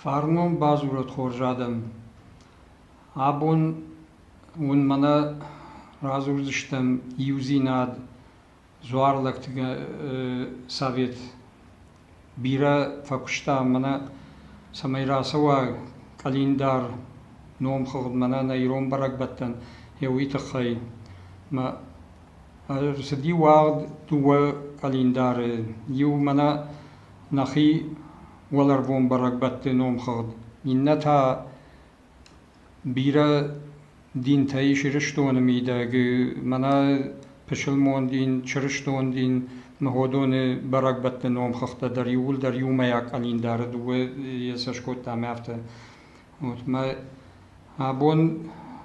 Farmon bazurot khorjadam. Abon un mana razurzdishtam yuzinad zuarlaktiga Sovet bira fakushta mana samayrasawa kalendar nom khod mana nairom barak battan hewita khay ma sedi ward tuwa kalendar yu mana nahi walar bom barak batte nom khod innata bira din tay shirishton mida mana peshilmon din chirishton din mahodone barak batte nom khota dar yumayak kalendar duwe yesashkot tamafte und ma abon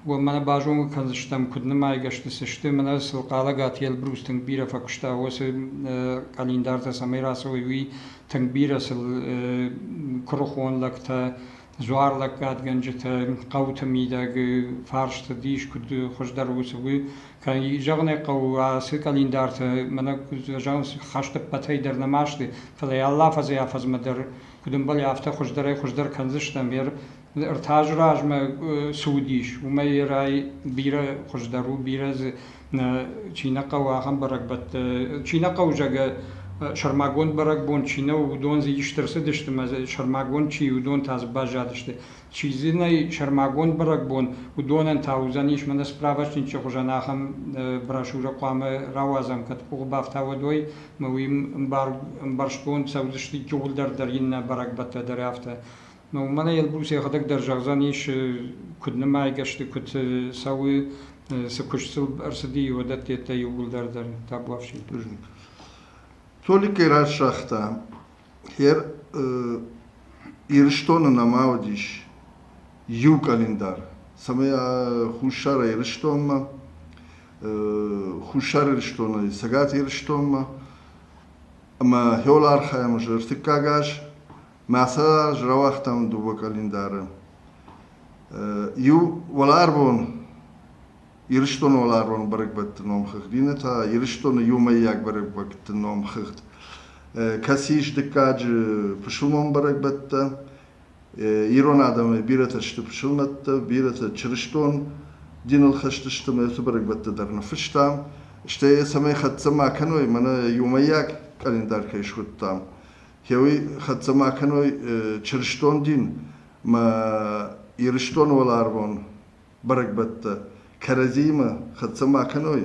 ومن باجون کنشتم کدنم مایگشت سشته من از قالا قاتیل بروز تنبیره فکشتا واسه کالیندار تا سمیرا سویوی تنبیره سل کروخون لکتا زوار لکات گنجتا قوت میدا فارش تدیش کد خوش در وسوی که جغنه قو س کالیندار تا من جغن خشت پتای در نماشته فلی الله فزی افز مدر کدوم بلی افته خوش در کنشتم بیر ارتاج راج ما سودیش و ما یرای بیره خوشدارو بیره ز چینا قوا هم برک بات چینا قو جگه شرماگون برک بون چینا و دون زیش ترسه داشته مزه شرماگون چی و دون تاز باجا داشته چیزی نه شرماگون برک بون و دون تاوزانیش من اسپراوش نچه خوشنا هم براشورا قام روازم کت او بافتا و دوی مویم برشتون سودشتی جول درین برک بات درافته نو من یلبوسی خدک در جغزانیش کدنم مایگشت کد سوی سکوشسل ارسدی و دتی تیول در تابوافشی. تولی که راش شختا هر ایرشتون نماودیش یو کالیندار سمه خوشار ایرشتون ما خوشار ایرشتون سگات ایرشتون ما اما هولار خایم جرتکاگاش مثلا جروختم دو کالیندار یو ولاربون ایرشتون ولاربون برک بات نام خدینه تا ایرشتون یوم یک برک بات نام خد کسیش دکاج پشلمون برک بات ایران آدم بیرتشت پشلمت بیرت چرشتون دینل خشتشتم ایت برک بات در نفشتم اشته سمه خد سما کنوی من یوم یک کالیندار کیش خودتم هوی خد سما کنوی چرشتون دین ما ایرشتون ولاربون برک بات کرزیمه خد سما کنوی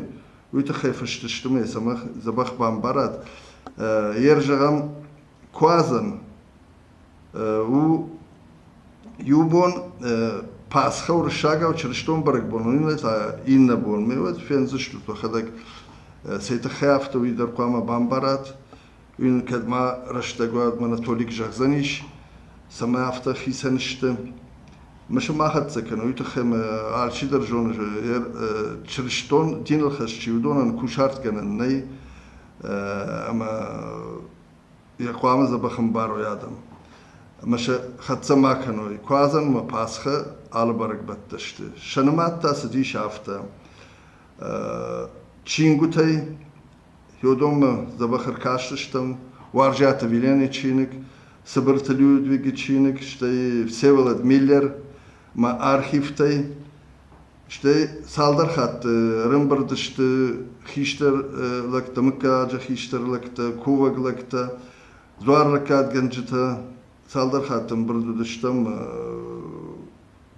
ویت خیفشتشتمه سما زبخ بامبارد یرجعم کوازن و یوبون پاس خور شاگا و چرشتون برک بونونه تا این نبون میود فینزشتو تو خدک سیت خیافت وی در قام بامبارد این کدما رشتگواد من تولیک جغزنیش سما افتا خیسنشته مش ما خد سكن ويتخم على شي درجون تشرشتون دين الخش يودون ان كوشارت كان ني اما يقوام زبخم بارو يادم مش خد سما كانوا كوازن ما باسخه على برك بتشت شنمات تاس دي شافتا تشينغوتاي يودوم زبخر كاشتشتم وارجات ويلاني تشينك سبرت لودويج تشينك شتي Всеволод Миллер ما архивтай شتي سالدر خط رمبردشت خيشتر لكتا مكاجا خيشتر لكتا كوغ لكتا زوار ركات جنجتا سالدر خط مبردشتم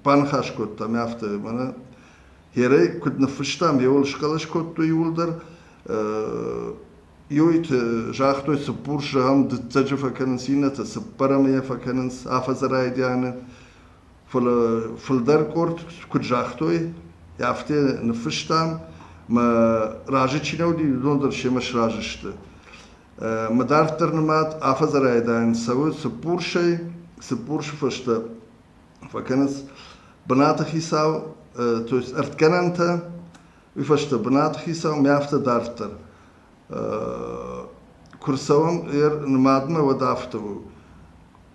بانخاش كوتا مافتا مانا هيري كنت نفشتام يول شكالش كوتو يولدر يويت جاختوي سبورش هم دتجف كنسينة سبرمية فكنس آفزراي ديانا فلدر كورت كنت جاختوي يافتي نفشتام ما راجي تشينودي دوندر شي مش راجشت مدارتر نمات آفزراي ديانا سوي سبورش فشتا فكنس بنات خيساو تويس ارتكننتا وفشتا بنات خيساو ميافتا دارتر كرسوم نمادنا ودافتو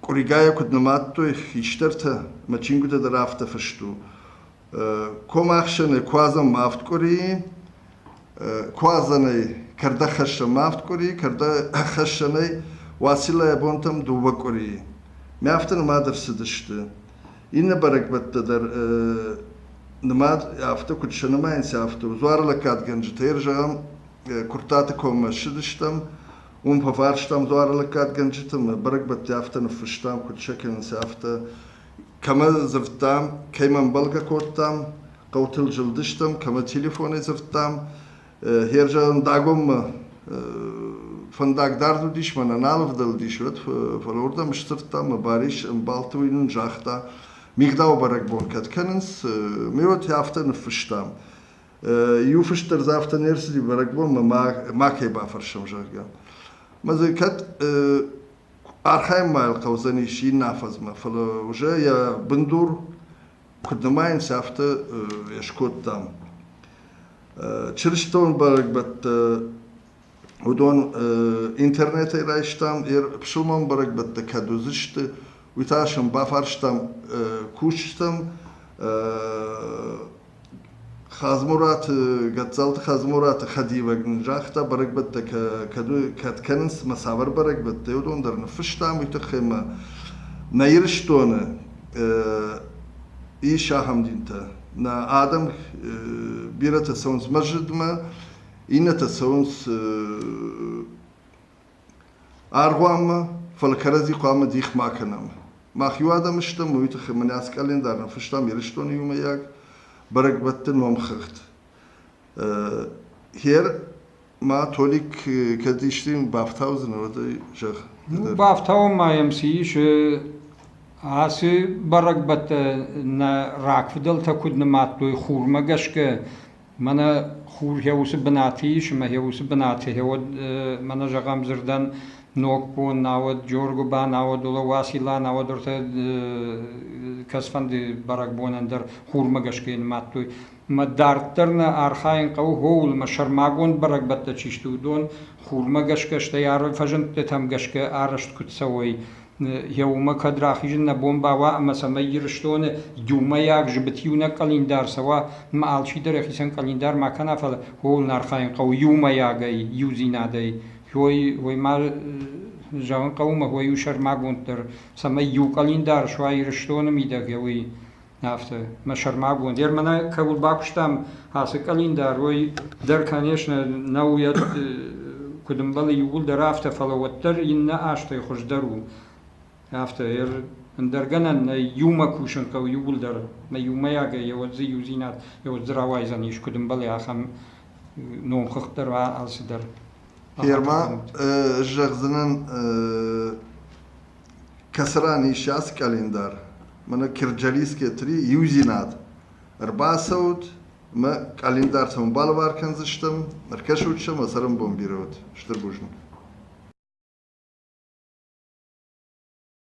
كوريجايا كود نمادتو خيشترتا ما تشينغو درافتا فشتو كوم اخشن كوازم مافت كوري كوازني كردا خش مافت كوري كردا خشني واسيلا يبونتم دوبا كوري Mefte nima dersi düştü. Yine barakbatta der nima hafta kutşanıma inse hafta. Zuarla kadgancı terciham kurtatı kommaşı düştüm. Pavarştam zuarla kadgancı tım barakbatta hafta nıfıştam kutşakin inse hafta. Kama zırttam, kayman balga korttam, kavtılcıl düştüm, kama telefonu zırttam. Herciham dagom Fandak dardu dişmana nalvdal dişvet falorda müştırttam bariş baltuvinin jahta migdav barak bonkat kanens mevot hafta nfıştam yufıştır zafta nersi barak bon ma kayba farşam jarga mazakat arxaym mal qawzani shi nafazma falo uja ya bundur kudmayn safta yashkottam çirishton barak bat Udon internete raştam pşulmam barak batta kaduzishti uytaşım bafarştam kuştam Xazmurat gatzalt xazmurat khadiva gnjachta barak batta kadu katkans masavar barak batta udon darna fıştam uytakhma nayirştona İşa hamdinta na adam birata sons masjidma İnete savunuz arğam falkarazi qama dikh makanam. Mahyuada müştem muyt khmnas kalendarna fıştam yerişton yumayak barakbattin mamkhht. Her ma tolik kadiştim baftauzen orada jah. Baftau mayamsi şu asi barakbat na rakfdal takudna matlu khurma gashke mana خور هیوس بناتیش ما هیوس بناتی هود من جاگام زردن نوک بون ناود جورگو با ناود دولا واسیلا ناود درت کسفند برگ بون اندر خور مگشکین ماتوی ما دارترنا آرخاین قو هول ما شرماگون برگ بات چیشتو دون خور مگشکشته یارو فجن تام گشک آرشت کت سوی يوم كدرا خيجنا بومبا وأما سميرشتون يوم ياك جبتيونا كاليندار سوا ما عالشي در خيسن كاليندار ما كان فل هو نارخاين قو يوم ياغي يوزينا دي هوي ما جان قوم هو يشر ما غونتر سمي يو كاليندار شوي رشتون ميدك يوي نافته ما شر ما غون دير منا كول باكشتام هاس كاليندار وي در конечно نويت كدم بالي يقول درافته فلوتر إن أشتي خوش درو After درگنن یوم کوشن که یول در میومه یوزی یوزینات یوزراوای زنیش کدوم بله آخام نون خختر و آسیدر. هرما جغزنن کسرانی شاس کالندار من کرجالیس کتری یوزینات ارباسود ما کالندار سوم بالوار کنزشتم مرکشوچم و سرم بوم بیرود شتر بوجم.